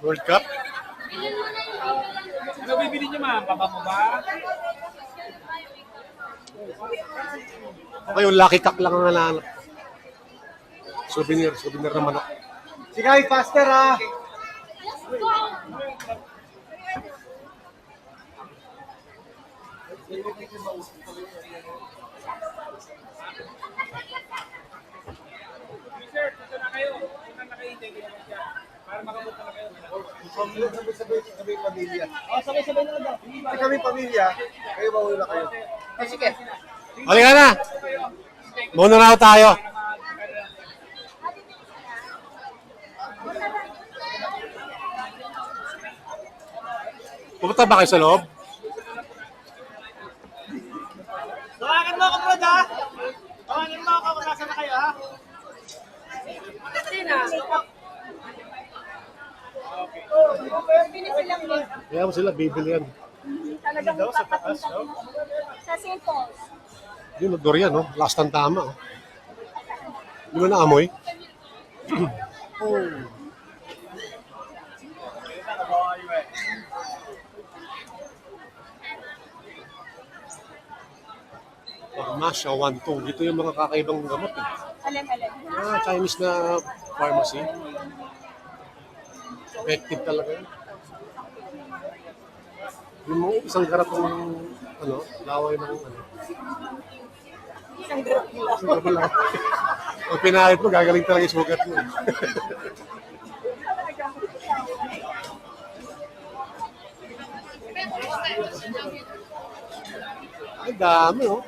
World Cup? Ano bibili niyo, ma'am? Pabango ba? Ako yung Lucky Cock lang ang hanahanap. Souvenir na manok. Sige, faster ha. Sir, dito na kayo. Dito na kayo, hindi kayo dyan. Para makabuta na kayo. Sabay pamilya. Sabay-sabay na daw. Ay, kami pamilya. Kayo mawala kayo. Sige. Halika na! Muna na tayo. Pupunta ba kayo sa loob? Tawagan mo ako, bro, ha? Tawagan mo ako kung nasa na kayo, ha? Kaya mo sila, bibili yan. Talagang papapunta sa St. Paul's. Yun, Dorian, no? Last ng tama. Oh. Di mo naamoy? Masya, 1-2. Dito yung mga kakaibang gamot. Eh. Alin. Chinese na pharmacy. Effective talaga yun. Yung mga isang garap ng laway ng Isang garap nila. Isang garap lang. Pag pinahit mo, gagaling talaga yung sugat mo. Ay, dami, oh.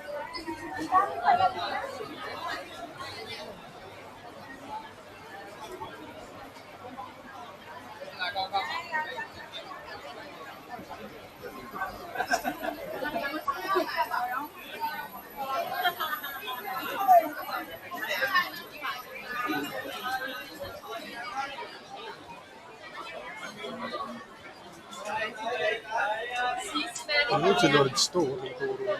Ano si Lord's to? Ituro na.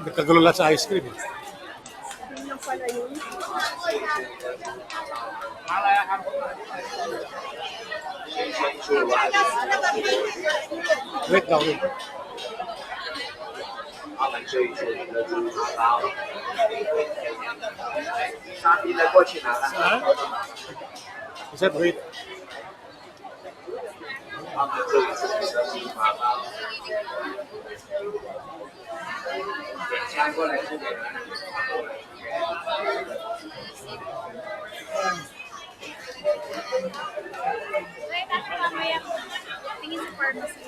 Nagkagulo lang sa ice cream. Yun lang pala yun. Wait lang, wait. 他们这一届的猪打包，沙皮的过去拿了。 He said, wait. 他们这一次的猪打包，点枪过来这边。 Wait, mamaya tingin sa pharmacy.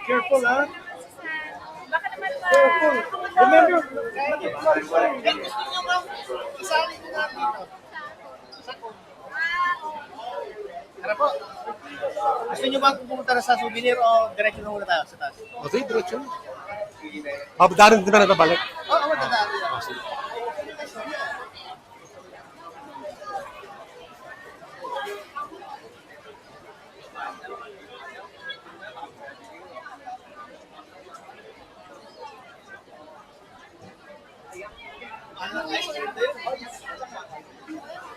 Careful ha. Baka naman pa. Remember, Ano po? Gusto niyo ba pumunta na sa souvenir o diretso na muna tayo sa taas? O, sige, diretso. Darin din na natabalik. Oo, matandaan.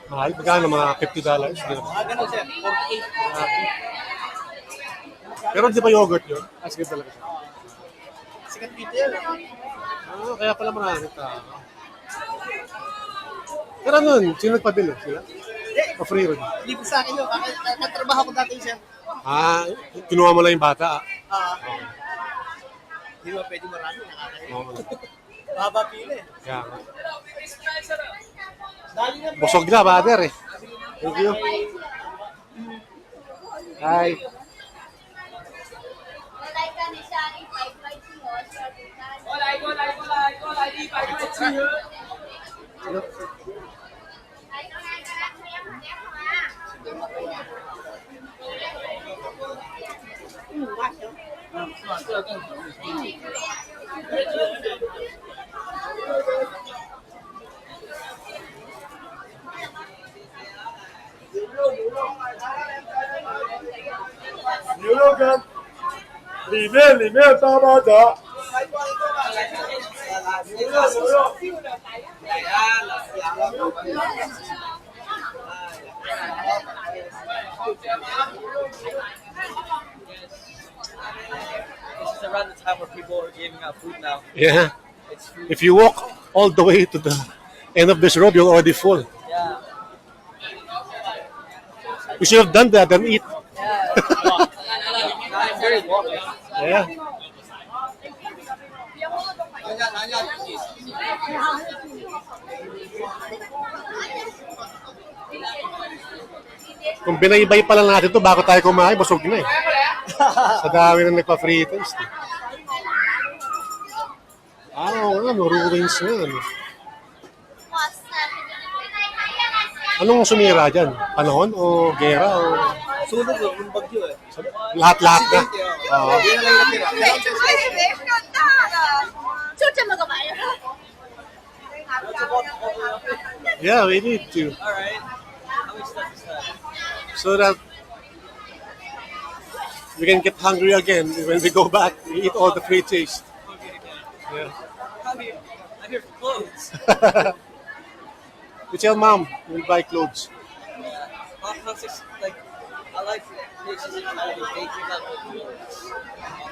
Mahal, magkano mga $50. Ganun, sir. 48. Pero di ba yogurt yun? As good talaga siya. Sikat dito yan. Kaya pala marami tao. Pero nun, sino nagpabili? Sila? O free rin? Hindi po sa akin yun. Katrabaho ko dati, sir. Kinuha mo lang yung bata. Hindi mo pwede marami. Nakakayo. Oo. Mahaba pila eh. Kaya nga. Dali na. Busog na, brother eh. Thank you. Hi. 里面大巴掌。 This is around the time where people are giving out food now. Yeah. It's food. If you walk all the way to the end of this road, you're already full. Yeah. You should have done that and eat. I'm very walking. Yeah. Kung binaybay pa lang natin to bago tayo kumain, busog na eh. Sa dami na nagpa-free taste. Eh. Oo nga, no, ruins nga. No. Anong sumira dyan? Panahon o gera o Sunog yung bagyo eh. lahat-lahat na? Oo. Hindi na lang natira. Yeah, we need to. Alright. How much stuff is that? So that we can get hungry again when we go back. We eat all the free taste. Okay, okay. Yeah. I'm here for clothes. You tell mom we'll buy clothes. Like, I like places in China, they give out clothes.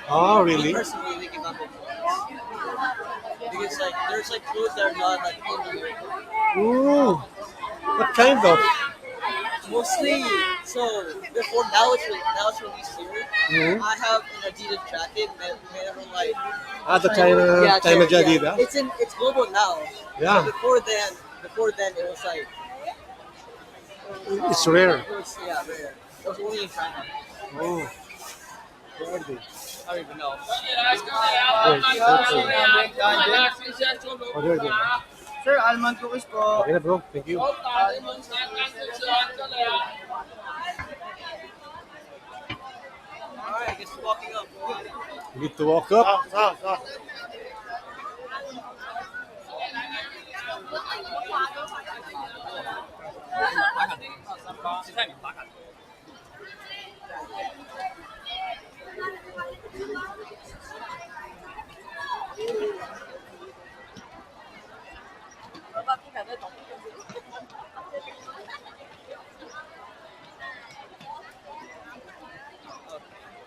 Oh, really? Personally, they give out clothes. Because like, there's like clothes that are not like in America. Ooh. What kind of? Mostly, so before now it's released here. Mhm. I have an Adidas jacket made from like The China Jadida. It's global now. Yeah. But before then it was like It's rare. it was rare. It was only in China. Oh. Where are they? I don't even know. Oh, there they are. Sir, almond cookies po. Okay na bro, thank you. Alright, I guess we're walking up. We need to walk up.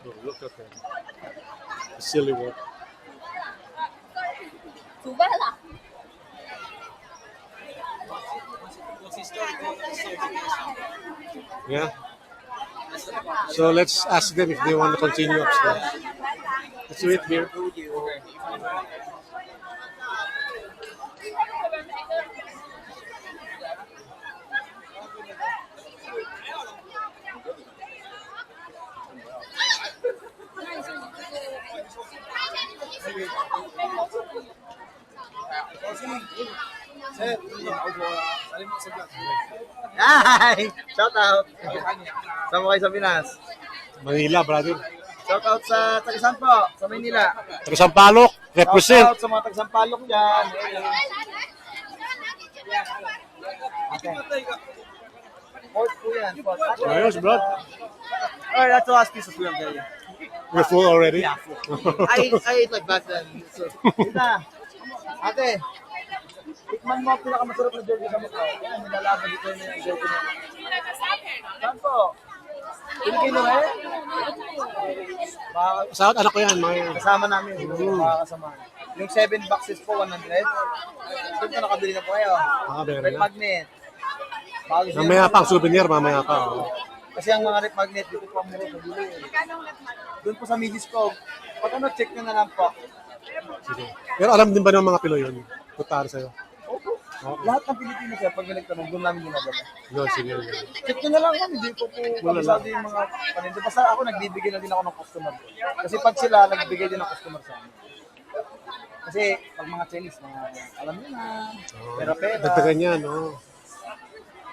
Oh, look at them. The silly one. Once he started going upstairs, Yeah. So let's ask them if they want to continue upstairs. Let's do it here. Hi! Shout out! Saan mo kayo sa Pinas? Manila, brother. Shout out sa Tagisan po, sa Maynila. Taga Sampaloc, Shout represent. out sa mga Tagsampalok dyan. Port po yan. Port. Ayos, bro. Alright, that's the last piece of food I'm getting. We're full already. I ate like back then. So, Tita, ate, tikman mo ang pinakamasarap na jerky sa mukha. Yan, nilalaban dito yung jerky na. Saan po? Pilipino eh? Baka Sa anak ko yan, mga yan. kasama namin. Baka kasama. Yung 7 boxes po, 100. Doon po nakabili na po kayo. Meron Red na. magnet. Baka gusto Mamaya niyo- pa ang souvenir, mamaya pa. Oh. Kasi ang mga red magnet, dito po ang mura sa bili. Doon po sa Midis ko. Pag ano, check nyo na lang po. Sige. Pero alam din ba ng mga Pinoy yun? Tutar sa'yo. Opo. Lahat ng Pilipino sir, pag may nagtanong, doon namin ginagawa. Yun, sige. Check nyo na lang yan, hindi po po kabisado yung mga paninda. Basta ako, nagbibigay na din ako ng customer. Kasi pag sila, nagbigay din ng customer sa amin. Kasi pag mga Chinese, mga, alam nyo na, pera-pera. Dagdagan yan, no?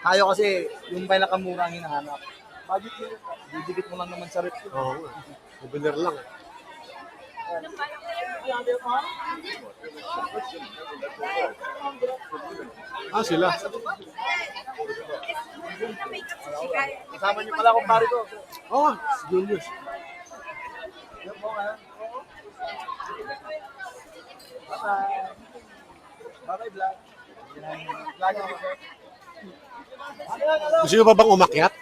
Tayo kasi, yung pinakamura ang hinahanap. Budget nyo, didikit mo lang naman sa rep. Oo. Souvenir lang. Sila. Kasama nyo pala akong pare ko. Oh, Julius. Yan po, Bye-bye, vlog. Vlog ako, sir. Gusto nyo ba bang umakyat?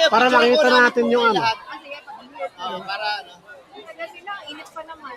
Para makita natin yung ano. Para ano. Kasi lang, init pa naman.